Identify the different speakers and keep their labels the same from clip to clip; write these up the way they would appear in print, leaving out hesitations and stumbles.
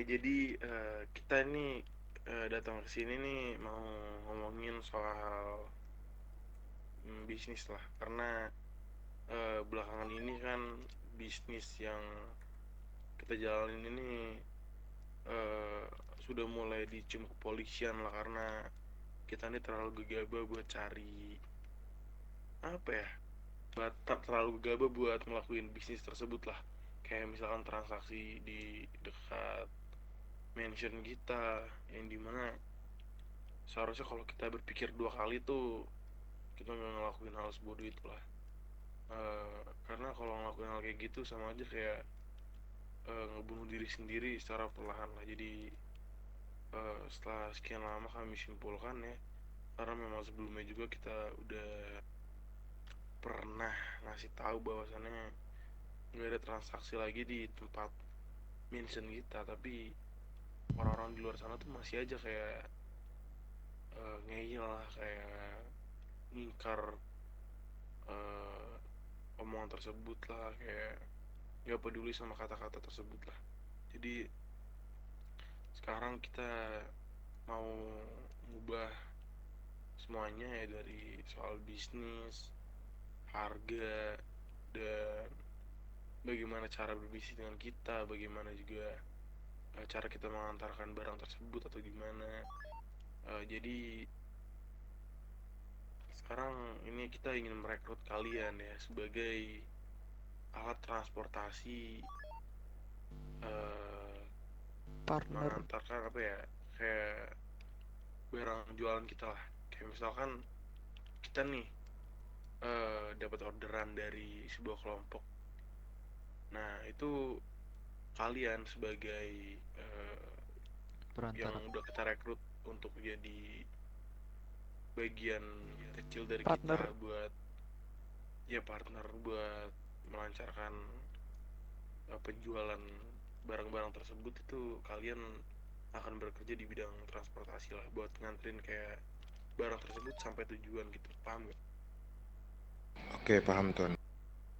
Speaker 1: Jadi kita ini datang ke sini nih mau ngomongin soal bisnis lah, karena belakangan ini kan bisnis yang kita jalanin ini eh, sudah mulai dicium kepolisian lah, karena kita ini terlalu gegabah buat cari apa ya, terlalu gegabah buat ngelakuin bisnis tersebut lah. Kayak misalkan transaksi di dekat mansion kita, yang dimana seharusnya kalau kita berpikir dua kali tuh kita nggak ngelakuin hal sebodoh itulah. Karena kalau ngelakuin hal kayak gitu sama aja kayak ngebunuh diri sendiri secara perlahan lah. Jadi setelah sekian lama kami simpulkan ya, karena memang sebelumnya juga kita udah pernah ngasih tahu bahwasannya nggak ada transaksi lagi di tempat mention kita, tapi orang-orang di luar sana tuh masih aja kayak ngeyel lah, kayak ngingkar eh, omongan tersebut lah, kayak nggak peduli sama kata-kata tersebut lah. Jadi sekarang kita mau ngubah semuanya ya, dari soal bisnis, harga, dan bagaimana cara berbisnis dengan kita, bagaimana juga cara kita mengantarkan barang tersebut atau gimana. Jadi sekarang ini kita ingin merekrut kalian ya sebagai alat transportasi, eh,
Speaker 2: Partner.
Speaker 1: mengantarkan apa ya, kayak barang jualan kita lah. Kayak misalkan kita nih dapat orderan dari sebuah kelompok. Nah, itu kalian sebagai yang
Speaker 2: Perantara.
Speaker 1: udah kita rekrut untuk jadi bagian kecil dari kita
Speaker 2: Partner.
Speaker 1: buat ya partner buat melancarkan penjualan barang-barang tersebut. Itu kalian akan bekerja di bidang transportasi lah, buat nganterin kayak barang tersebut sampai tujuan gitu, paham gak?
Speaker 3: Oke, paham Tuan.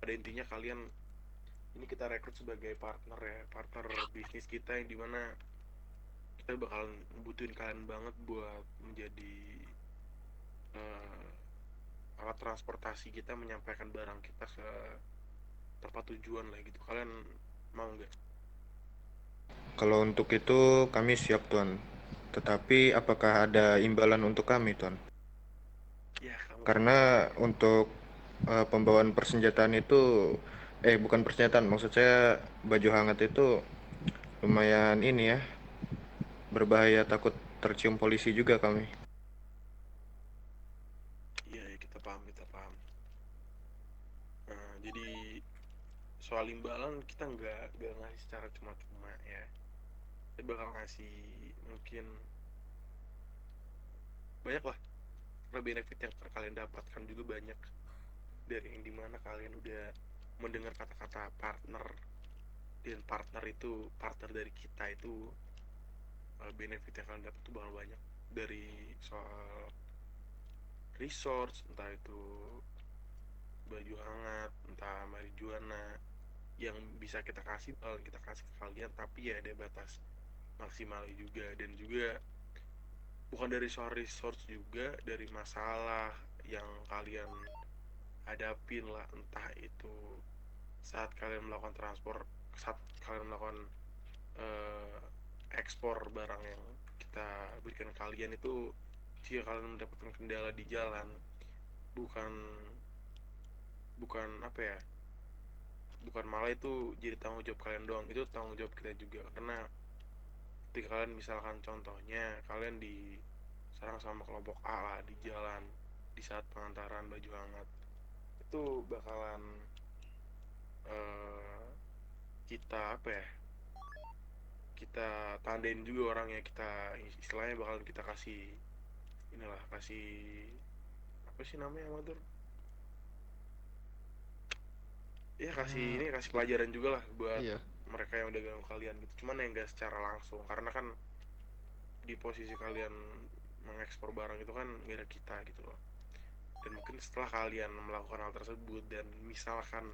Speaker 1: Pada intinya kalian ini kita rekrut sebagai partner ya, partner bisnis kita, yang dimana kita bakalan butuhin kalian banget buat menjadi eh, alat transportasi kita, menyampaikan barang kita ke tempat tujuan lah gitu. Kalian mau nggak?
Speaker 3: Kalau untuk itu kami siap Tuan. Tetapi apakah ada imbalan untuk kami Tuan?
Speaker 1: Ya kamu tahu lah
Speaker 3: Karena
Speaker 1: ya.
Speaker 3: untuk pembawaan persenjataan itu bukan persenjataan, maksud saya baju hangat itu lumayan ini ya, berbahaya, takut tercium polisi juga kami.
Speaker 1: Iya ya, kita paham, kita paham. Nah, jadi soal imbalan kita nggak ngasih secara cuma-cuma ya. Kita bakal ngasih mungkin banyak lah, benefit yang kalian dapatkan juga banyak, dari yang dimana kalian udah mendengar kata-kata partner, dan partner itu partner dari kita itu, benefit yang kalian dapat tuh bakal banyak, dari soal resource, entah itu baju hangat, entah marijuana, yang bisa kita kasih bakal kita kasih ke kalian, tapi ya ada batas maksimalnya juga. Dan juga bukan dari soal resource, juga dari masalah yang kalian hadapin lah, entah itu saat kalian melakukan saat kalian melakukan eh, ekspor barang yang kita berikan kalian itu. Jika kalian mendapatkan kendala di jalan, bukan bukan apa ya, bukan malah itu jadi tanggung jawab kalian doang, itu tanggung jawab kita juga. Karena ketika kalian misalkan contohnya kalian diserang sama kelompok A lah di jalan, di saat pengantaran baju hangat, itu bakalan eh, kita apa ya, kita tandain juga orangnya, kita istilahnya bakalan kita kasih inilah, kasih apa sih namanya amatur, ya kasih
Speaker 2: Ya,
Speaker 1: ini, kasih pelajaran juga lah buat
Speaker 2: iya.
Speaker 1: mereka yang udah ganggu kalian gitu. Cuman yang gak secara langsung, karena kan di posisi kalian mengekspor barang itu kan gak ada kita gitu loh. Dan mungkin setelah kalian melakukan hal tersebut dan misalkan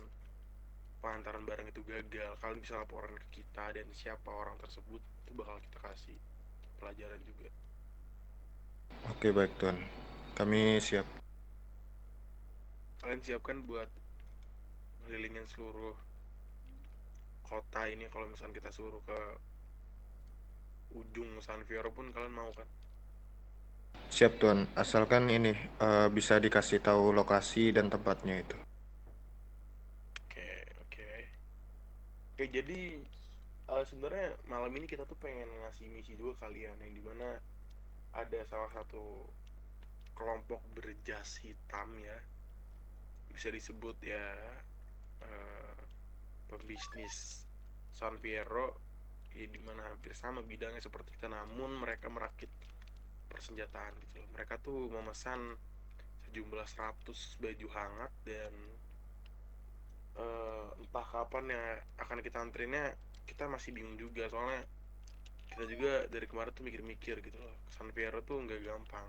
Speaker 1: pengantaran barang itu gagal, kalian bisa laporan ke kita dan siapa orang tersebut itu bakal kita kasih pelajaran juga.
Speaker 3: Oke, baik Tuan. Kami siap.
Speaker 1: Kalian siapkan buat ngelilingin seluruh kota ini kalau misalnya kita suruh ke ujung San Fierro pun kalian mau kan?
Speaker 3: Siap Tuan, asalkan ini bisa dikasih tahu lokasi dan tempatnya itu.
Speaker 1: Oke, oke. Oke, jadi sebenarnya malam ini kita tuh pengen ngasih misi juga kalian yang dimana ada salah satu kelompok berjas hitam ya, bisa disebut ya eh, pebisnis San Fierro ya, dimana hampir sama bidangnya seperti kita, namun mereka merakit persenjataan gitu loh. Mereka tuh memesan sejumlah 100 baju hangat dan entah kapan ya akan kita antrinnya, kita masih bingung juga soalnya kita juga dari kemarin tuh mikir-mikir gitu loh. San Fierro tuh nggak gampang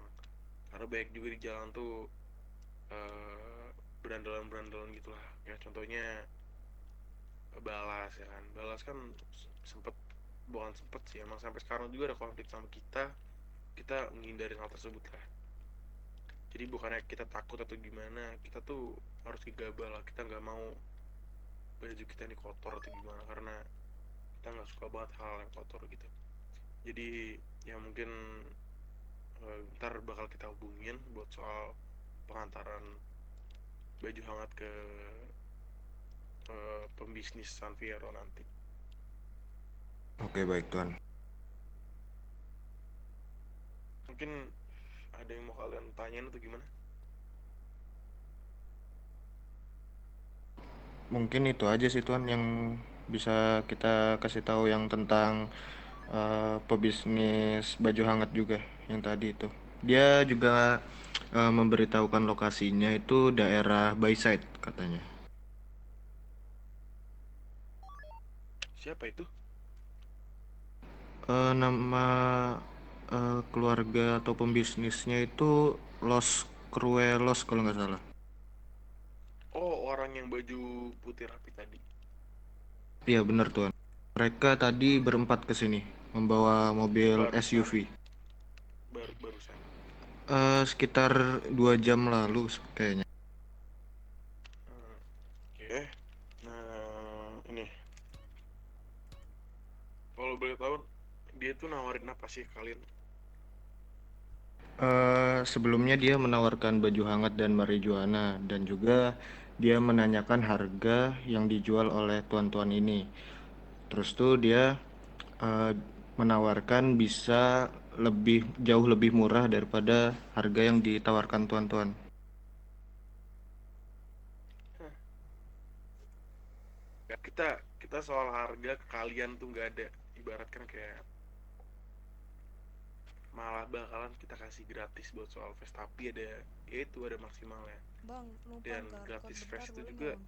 Speaker 1: karena banyak juga di jalan tuh berandalan-berandalan gitulah ya, contohnya Balas ya kan. Balas kan sempet, bukan sempet sih, emang sampai sekarang juga ada konflik sama kita menghindarin hal tersebut lah. Jadi bukannya kita takut atau gimana, kita tuh harus gegabah lah, kita nggak mau baju kita ini kotor atau gimana, karena kita nggak suka banget hal yang kotor gitu. Jadi ya mungkin ntar bakal kita hubungin buat soal pengantaran baju hangat ke pembisnis San Fierro nanti.
Speaker 3: Oke, baik Tuan.
Speaker 1: Mungkin ada yang mau kalian tanyain atau gimana?
Speaker 3: Mungkin itu aja sih Tuan yang bisa kita kasih tahu yang tentang pebisnis baju hangat juga yang tadi itu. Dia juga memberitahukan lokasinya itu daerah Bayside katanya.
Speaker 1: Siapa itu?
Speaker 3: Nama keluarga atau pembisnisnya itu Los Cruelos kalau nggak salah.
Speaker 1: Oh, orang yang baju putih rapi tadi.
Speaker 3: Iya benar Tuan. Mereka tadi berempat ke sini membawa mobil
Speaker 1: Barusan,
Speaker 3: SUV.
Speaker 1: barusan.
Speaker 3: Sekitar 2 jam lalu kayaknya.
Speaker 1: Oke. Nah, ini. Kalau boleh tahu, dia tuh nawarin apa sih kalian?
Speaker 3: Sebelumnya dia menawarkan baju hangat dan marijuana dan juga dia menanyakan harga yang dijual oleh tuan-tuan ini. Terus tuh dia eh, menawarkan bisa jauh lebih murah daripada harga yang ditawarkan tuan-tuan.
Speaker 1: Hah, kita kita soal harga ke kalian tuh nggak ada. Ibaratkan kayak malah bakalan kita kasih gratis buat soal fest, tapi ada, ya itu ada maksimalnya.
Speaker 2: Bang, numpang
Speaker 1: Dan
Speaker 2: ke Arkon
Speaker 1: gratis
Speaker 2: bentar
Speaker 1: fest itu
Speaker 2: boleh
Speaker 1: juga
Speaker 2: nggak bang?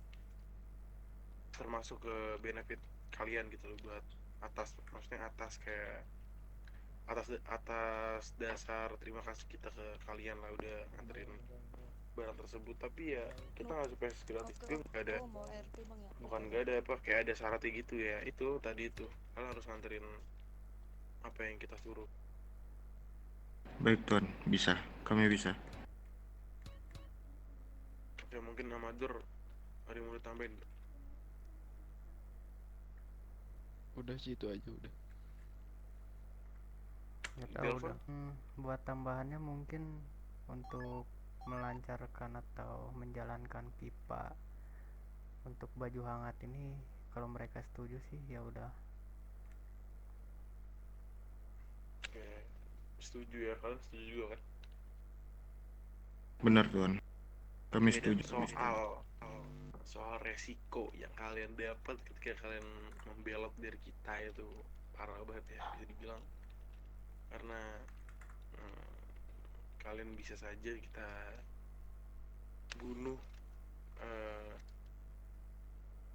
Speaker 1: termasuk ke benefit kalian gitu loh, buat atas, maksudnya atas kayak atas dasar terima kasih kita ke kalian lah udah nganterin barang tersebut. Tapi ya kita
Speaker 2: No,
Speaker 1: nggak suka gratis
Speaker 2: oke
Speaker 1: itu,
Speaker 2: oke.
Speaker 1: nggak ada,
Speaker 2: Oh mau RP bang ya?
Speaker 1: bukan
Speaker 2: Oke
Speaker 1: nggak
Speaker 2: oke.
Speaker 1: ada apa, kayak ada syaratnya gitu ya, itu tadi itu kalian harus nganterin apa yang kita suruh.
Speaker 3: Baik tuan, bisa. Kami bisa.
Speaker 1: Oke, mungkin Amadur ada yang mau ditambahin nggak?
Speaker 4: Udah sih itu aja udah.
Speaker 5: Nggak tahu
Speaker 1: Delvan?
Speaker 5: udah. Buat tambahannya mungkin untuk melancarkan atau menjalankan pipa untuk baju hangat ini, kalau mereka setuju sih ya udah.
Speaker 1: Oke, setuju ya, kalian setuju juga kan?
Speaker 3: Benar tuan. Kami
Speaker 1: Oke, dan
Speaker 3: setuju. Kami setuju.
Speaker 1: soal resiko yang kalian dapat ketika kalian membelot dari kita itu parah banget ya, bisa dibilang. Karena hmm, kalian bisa saja kita bunuh eh,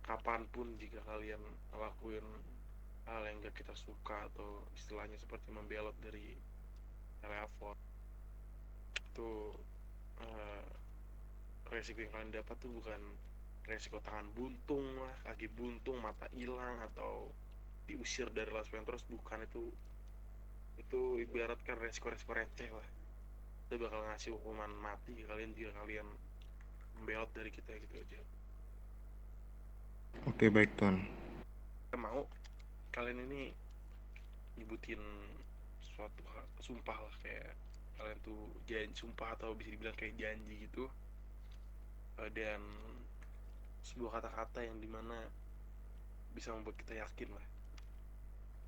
Speaker 1: kapanpun jika kalian ngelakuin hal yang gak kita suka, atau istilahnya seperti membelot dari telepon itu. eh, Resiko yang kalian dapat tuh bukan resiko tangan buntung lah, kaki buntung, mata hilang, atau diusir dari Las Ventros. Bukan, itu ibaratkan resiko-resiko receh lah. Kita bakal ngasih hukuman mati ke kalian jika kalian membelot dari kita, gitu aja.
Speaker 3: Oke, baik Tuan.
Speaker 1: Kita mau kalian ini nyebutin suatu sumpah lah, kayak kalian tuh janji sumpah atau bisa dibilang kayak janji gitu. Dan sebuah kata-kata yang dimana bisa membuat kita yakin lah.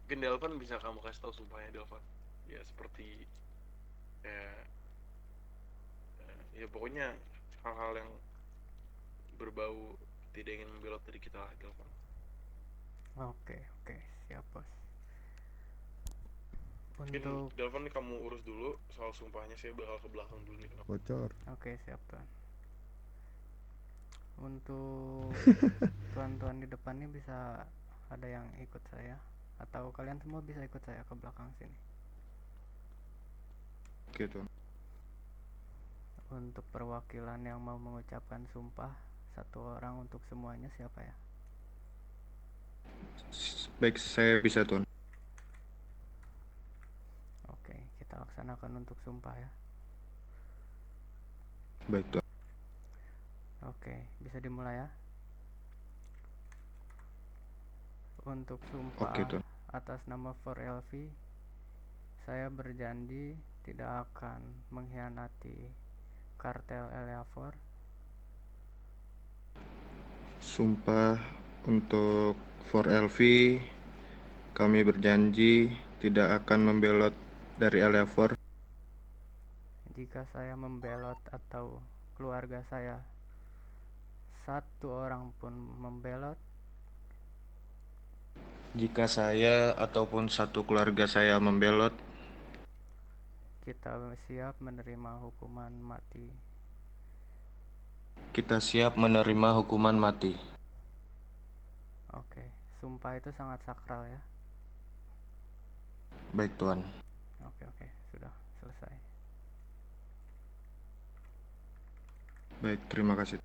Speaker 1: Mungkin Delvan bisa kamu kasih tahu sumpahnya, Delvan. Ya seperti ya pokoknya hal-hal yang berbau tidak ingin membelot dari kita lah, Delvan.
Speaker 5: Oke, siap bos.
Speaker 1: Mungkin
Speaker 5: Untuk
Speaker 1: Delvan nih kamu urus dulu soal sumpahnya, saya bakal ke belakang dulu nih.
Speaker 2: Bocor.
Speaker 5: Oke, siap tuan. Untuk tuan-tuan di depan ini bisa ada yang ikut saya, atau kalian semua bisa ikut saya ke belakang sini.
Speaker 3: Oke Tuan.
Speaker 5: Untuk perwakilan yang mau mengucapkan sumpah, satu orang untuk semuanya, siapa ya?
Speaker 3: Baik, saya bisa Tuan.
Speaker 5: Oke, kita laksanakan untuk sumpah ya.
Speaker 3: Baik Tuan.
Speaker 5: Oke, bisa dimulai ya. Untuk sumpah
Speaker 3: Oke Tuan.
Speaker 5: atas nama 4LV, saya berjanji tidak akan mengkhianati kartel Eleafor.
Speaker 3: Sumpah untuk 4LV, kami berjanji tidak akan membelot dari Eleafor.
Speaker 5: Jika saya membelot atau keluarga saya satu orang pun membelot,
Speaker 3: Jika saya ataupun satu keluarga saya membelot,
Speaker 5: kita siap menerima hukuman mati.
Speaker 3: kita siap menerima hukuman mati.
Speaker 5: Oke, sumpah itu sangat sakral ya.
Speaker 3: Baik Tuan.
Speaker 5: Oke, sudah selesai.
Speaker 3: Baik, terima kasih.